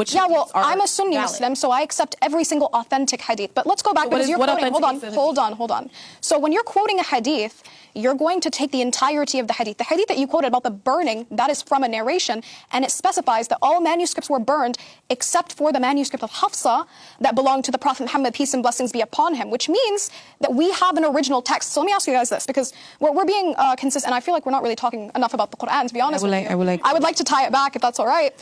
which yeah, well, are I'm a Sunni valid. Muslim, so I accept every single authentic hadith. But let's go back, So because you're quoting, hold authentic on. So when you're quoting a hadith, you're going to take the entirety of the hadith. The hadith that you quoted about the burning, that is from a narration, and it specifies that all manuscripts were burned except for the manuscript of Hafsa that belonged to the Prophet Muhammad, peace and blessings be upon him, which means that we have an original text. So let me ask you guys this, because we're being consistent, and I feel like we're not really talking enough about the Quran, to be honest with you. I would like to tie it back, if that's all right.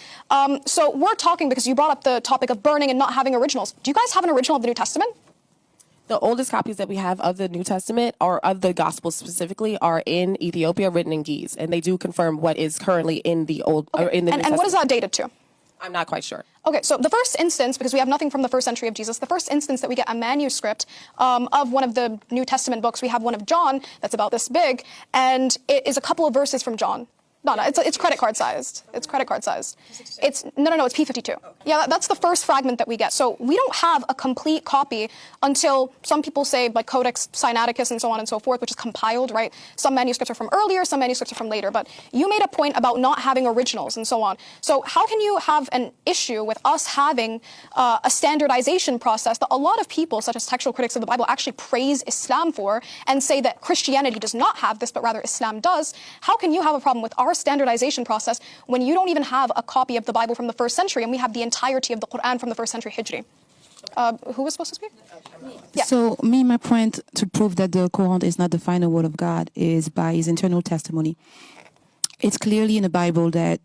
So we're talking, because you brought up the topic of burning and not having originals. Do you guys have an original of the New Testament? The oldest copies that we have of the New Testament, or of the Gospels specifically, are in Ethiopia, written in Ge'ez, and they do confirm what is currently in the Old, or in the New Testament. And what is that dated to? I'm not quite sure. Okay, so the first instance, because we have nothing from the first century of Jesus, the first instance that we get a manuscript of one of the New Testament books, we have one of John that's about this big, and it is a couple of verses from John. No, it's credit card sized. It's credit card sized. It's P52. Okay. Yeah, that's the first fragment that we get. So we don't have a complete copy until some people say like Codex Sinaiticus and so on and so forth, which is compiled, right? Some manuscripts are from earlier, some manuscripts are from later. But you made a point about not having originals and so on. So how can you have an issue with us having a standardization process that a lot of people, such as textual critics of the Bible, actually praise Islam for and say that Christianity does not have this, but rather Islam does? How can you have a problem with our standardization process when you don't even have a copy of the Bible from the first century and we have the entirety of the Quran from the first century Hijri? Who was supposed to speak? Yeah. So my point to prove that the Quran is not the final word of God is by his internal testimony. It's clearly in the Bible that,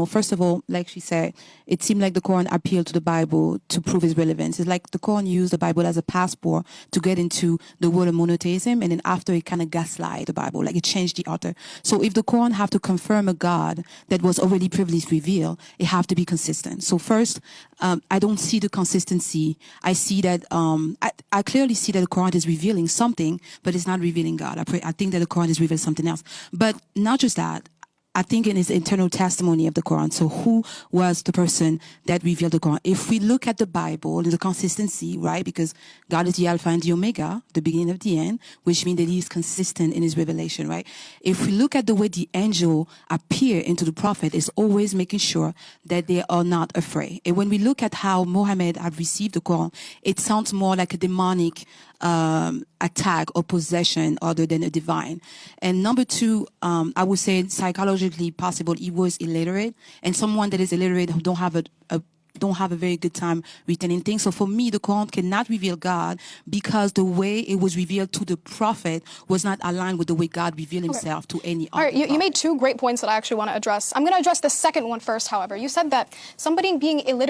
first of all, like she said, it seemed like the Quran appealed to the Bible to prove its relevance. It's like the Quran used the Bible as a passport to get into the world of monotheism, and then after it kind of gaslight the Bible, like it changed the author. So if the Quran have to confirm a God that was already previously revealed, it have to be consistent. So first, I don't see the consistency. I see that, I clearly see that the Quran is revealing something, but it's not revealing God. I think that the Quran is revealing something else. But not just that. I think in his internal testimony of the Quran. So who was the person that revealed the Quran? If we look at the Bible and the consistency, right? Because God is the Alpha and the Omega, the beginning of the end, which means that he is consistent in his revelation, right? If we look at the way the angel appear into the prophet, is always making sure that they are not afraid. And when we look at how Muhammad had received the Quran, it sounds more like a demonic attack or possession other than a divine. And number two, I would say psychologically possible, he was illiterate, and someone that is illiterate who don't have a very good time retaining things. So for me, the Quran cannot reveal God because the way it was revealed to the prophet was not aligned with the way God revealed himself to any other. All right, you made two great points that I actually want to address. I'm going to address the second one first, however. You said that somebody being illiterate